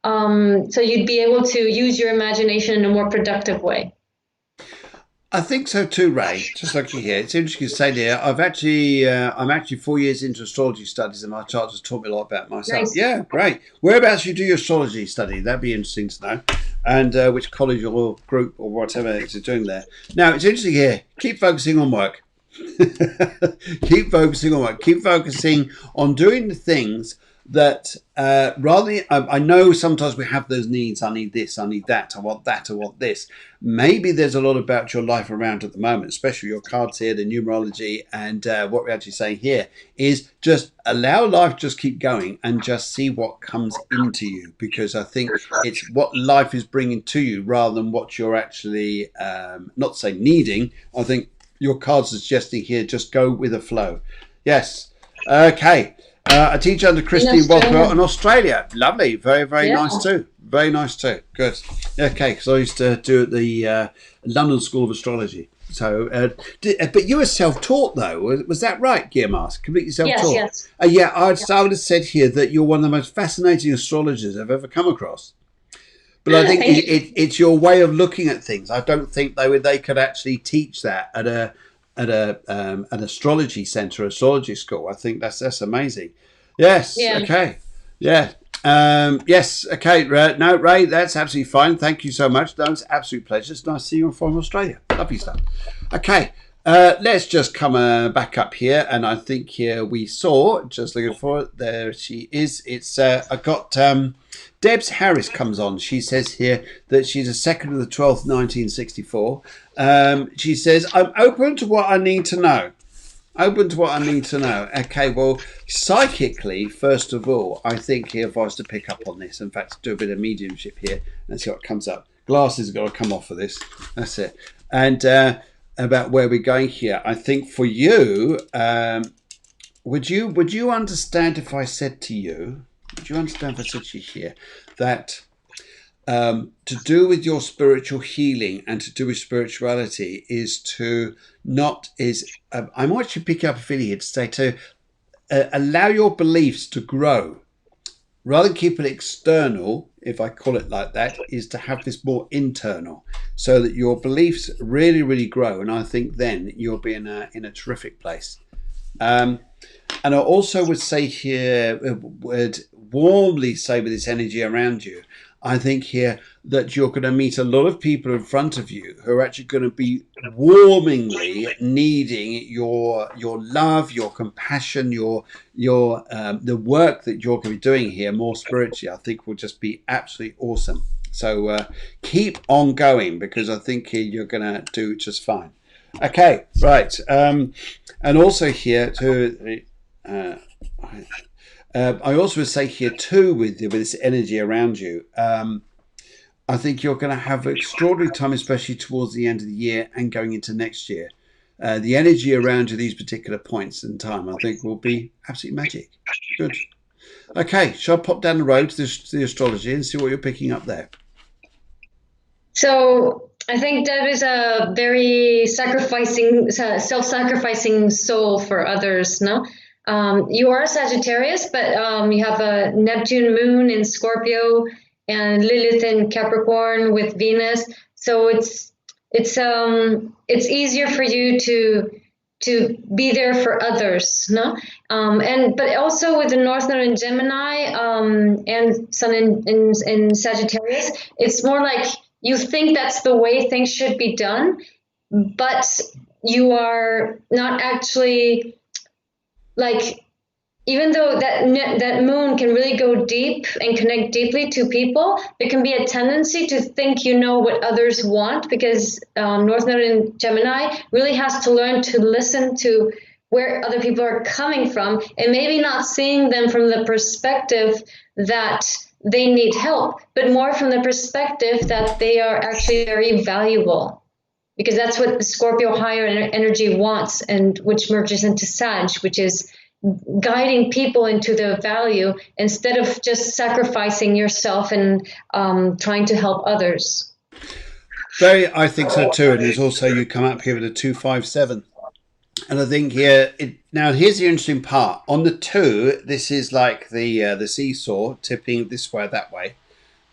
So you'd be able to use your imagination in a more productive way. I think so too, Ray. Just like you hear, it's interesting to say there. I'm actually 4 years into astrology studies, and my chart has taught me a lot about myself. Nice. Yeah, great. Whereabouts you do your astrology study? That'd be interesting to know, and which college or group or whatever you're doing there. Now, it's interesting here. Keep focusing on work. Keep focusing on work. Keep focusing on doing the things that I know sometimes we have those needs. I need this, I need that, I want that, I want this. Maybe there's a lot about your life around at the moment, especially your cards here, the numerology, and what we're actually saying here is just allow life just keep going and just see what comes into you, because I think it's what life is bringing to you rather than what you're actually not saying needing. I think your cards are suggesting here, just go with the flow. Yes. Okay. I teach under Christine Walker in Australia. Lovely. Very, very nice too. Very nice too. Good. Okay, because I used to do at the London School of Astrology. So, but you were self-taught though. Was that right, Guiomar? Completely self-taught? Yes. I would have said here that you're one of the most fascinating astrologers I've ever come across. But I think it's your way of looking at things. I don't think they could actually teach that at an astrology center, astrology school. I think that's amazing. Yes. Yeah. Okay. Yeah. Yes. Okay. No, Ray, that's absolutely fine. Thank you so much. That was an absolute pleasure. It's nice to see you from Australia. Lovely stuff. Okay. Let's just come back up here, and I think here we saw, just looking for it, there she is. It's I got Debs Harris comes on. She says here that she's a 2nd of the 12th, 1964. She says, I'm open to what I need to know. Open to what I need to know. Okay, well, psychically, first of all, I think here, if I was to pick up on this, in fact, do a bit of mediumship here and see what comes up. Glasses have got to come off for this. That's it. And about where we're going here, I think for you, would you understand if I said to you, would you understand if I said to you here that to do with your spiritual healing and to do with spirituality is to I might actually pick up a feeling here to say to allow your beliefs to grow rather than keep it external, if I call it like that, is to have this more internal so that your beliefs really, really grow. And I think then you'll be in a terrific place. And I also would say here, would warmly say with this energy around you, I think here that you're going to meet a lot of people in front of you who are actually going to be warmingly needing your love, your compassion, your the work that you're going to be doing here more spiritually. I think will just be absolutely awesome. So keep on going, because I think here you're going to do just fine. Okay, right. And also here to I also would say here too, with this energy around you, I think you're going to have an extraordinary time, especially towards the end of the year and going into next year. The energy around you, these particular points in time, I think will be absolutely magic. Good. Okay, shall I pop down the road to the astrology and see what you're picking up there? So I think Deb is a very self-sacrificing soul for others, no? You are a Sagittarius, but you have a Neptune moon in Scorpio and Lilith in Capricorn with Venus. So it's easier for you to be there for others, no? But also with the North Node in Gemini and Sun in Sagittarius, it's more like you think that's the way things should be done, but you are not actually. Like, even though that moon can really go deep and connect deeply to people, there can be a tendency to think you know what others want, because North Node in Gemini really has to learn to listen to where other people are coming from, and maybe not seeing them from the perspective that they need help, but more from the perspective that they are actually very valuable. Because that's what the Scorpio higher energy wants, and which merges into Sag, which is guiding people into the value instead of just sacrificing yourself and trying to help others. I think so too. And there's also, you come up here with a 257. And I think here, now here's the interesting part. On the 2, this is like the seesaw tipping this way or that way.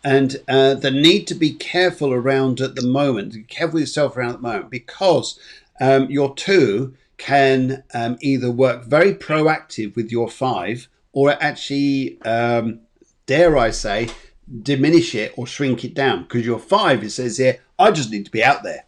And the need to be careful around at the moment, careful with yourself around at the moment, because your 2 can either work very proactive with your 5, or actually, dare I say, diminish it or shrink it down. Because your 5, it says here, I just need to be out there.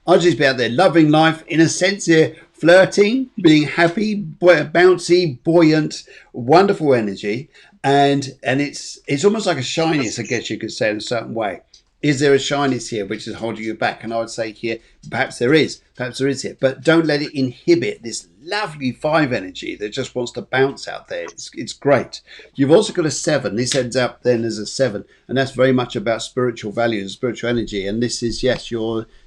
I just need to be out there, loving life, in a sense here, flirting, being happy, bouncy, buoyant, wonderful energy. And it's almost like a shyness, I guess you could say, in a certain way. Is there a shyness here which is holding you back? And I would say here, perhaps there is here. But don't let it inhibit this lovely 5 energy that just wants to bounce out there. It's great. You've also got a 7. This ends up then as a 7. And that's very much about spiritual values, spiritual energy. And this is, yes,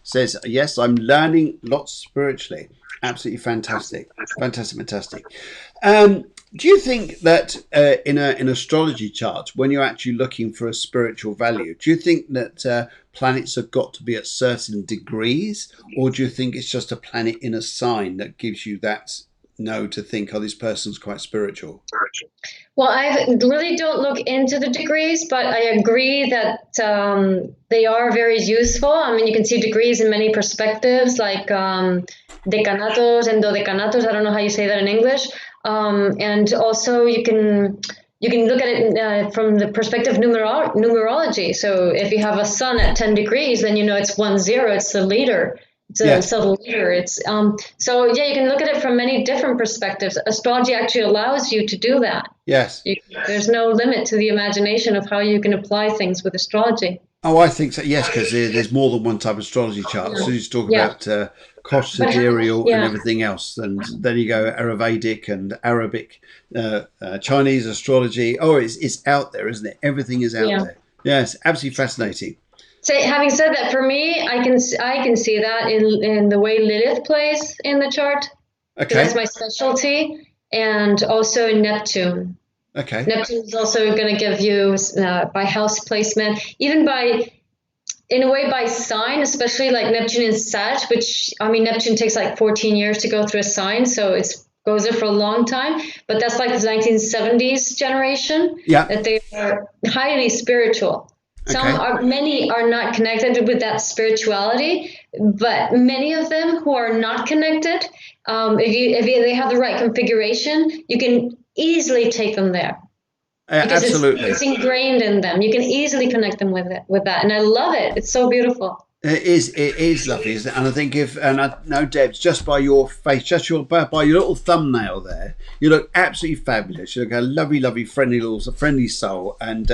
says, yes, I'm learning lots spiritually. Absolutely fantastic. Fantastic. Do you think that in an astrology chart, when you're actually looking for a spiritual value, do you think that planets have got to be at certain degrees, or do you think it's just a planet in a sign that gives you that know to think, oh, this person's quite spiritual? Well, I really don't look into the degrees, but I agree that they are very useful. I mean, you can see degrees in many perspectives, like decanatos and dodecanatos. I don't know how you say that in English. And also you can look at it from the perspective of numerology. So if you have a sun at 10 degrees, then you know it's 10. It's the leader. It's a subtle leader. It's so yeah, you can look at it from many different perspectives. Astrology actually allows you to do that. Yes. There's no limit to the imagination of how you can apply things with astrology. Oh, I think so. Yes, because there's more than one type of astrology chart. So you talk about Kosh sidereal and everything else, and then you go Ayurvedic and Arabic, Chinese astrology. Oh, it's out there, isn't it? Everything is out there. Yes, absolutely fascinating. So, having said that, for me, I can see that in the way Lilith plays in the chart. Okay, that's my specialty, and also in Neptune. Okay, Neptune is also going to give you by house placement, even in a way by sign, especially like Neptune in Sag, which I mean Neptune takes like 14 years to go through a sign, so it goes there for a long time. But that's like the 1970s generation. Yeah, that they are highly spiritual. Many are not connected with that spirituality, but many of them who are not connected, if they have the right configuration, you can easily take them there. Because absolutely, it's ingrained in them. You can easily connect them with that, and I love it. It's so beautiful. It is lovely, isn't it? And I think I know, Debs, just by your face, by your little thumbnail there, you look absolutely fabulous. You look a lovely, friendly soul, and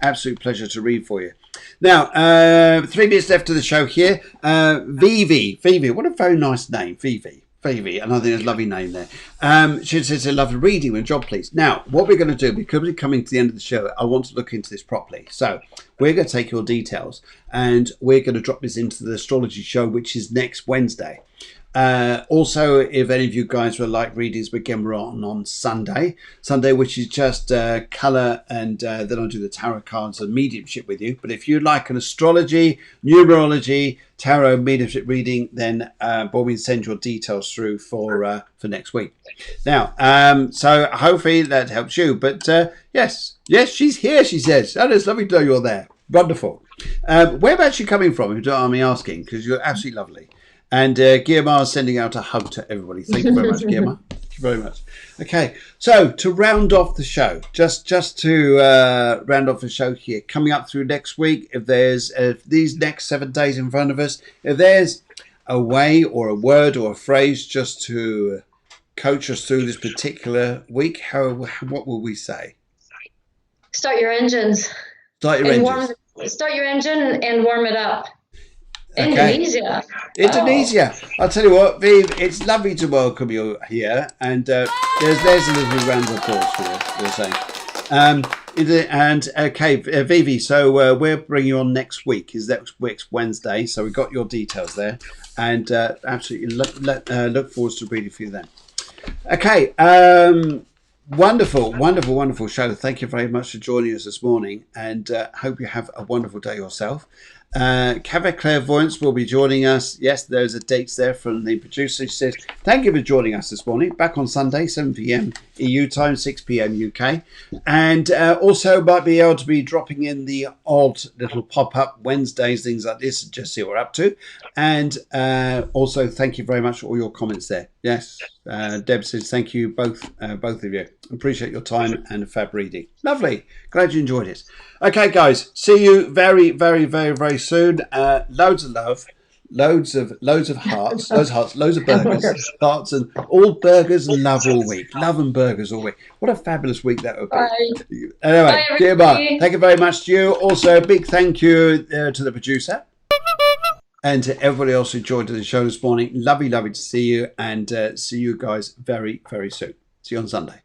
absolute pleasure to read for you. Now, 3 minutes left of the show here. Vivi, what a very nice name, Vivi, and I think it's a lovely name there. She says a lovely reading with a job, please. Now, what we're going to do, because we're coming to the end of the show, I want to look into this properly. So we're going to take your details and we're going to drop this into the astrology show, which is next Wednesday. Also, if any of you guys would like readings, again, we're on Sunday, which is just colour, and then I'll do the tarot cards and mediumship with you. But if you'd like an astrology, numerology, tarot, mediumship reading, then Bobby send your details through for next week. Now, so hopefully that helps you. But yes, she's here. She says, "Oh, it's lovely to know you're there. Wonderful." Whereabouts are you coming from? If you don't mind me asking, because you're absolutely lovely. And Guiomar is sending out a hug to everybody. Thank you very much, Guiomar. Thank you very much. Okay, so to round off the show, just to round off the show here, coming up through next week, if there's these next 7 days in front of us, if there's a way or a word or a phrase just to coach us through this particular week, what will we say? Start your engines. Start your engines. Start your engine and warm it up. Okay. Indonesia. I'll tell you what, Viv, it's lovely to welcome you here, and there's a little round of applause for you. Vivi, so we're bringing you on next week. Is that next Wednesday? So we've got your details there, and absolutely look forward to reading for you then. Okay. Wonderful show. Thank you very much for joining us this morning, and hope you have a wonderful day yourself. Clairvoyance will be joining us. Yes, there's a date there from the producer. She says, thank you for joining us this morning. Back on Sunday, 7 p.m. EU time, 6 p.m. UK. And also might be able to be dropping in the odd little pop-up Wednesdays, things like this, just see what we're up to. And also, thank you very much for all your comments there. Yes, Deb says, thank you both of you. Appreciate your time and fab reading. Lovely. Glad you enjoyed it. Okay, guys, see you very, very, very, very soon. Loads of love, loads of hearts, loads of burgers, hearts, and all burgers and love all week. Love and burgers all week. What a fabulous week that would be. Bye. Anyway, Guiomar, thank you very much to you. Also, a big thank you to the producer and to everybody else who joined the show this morning. Lovely to see you, and see you guys very, very soon. See you on Sunday.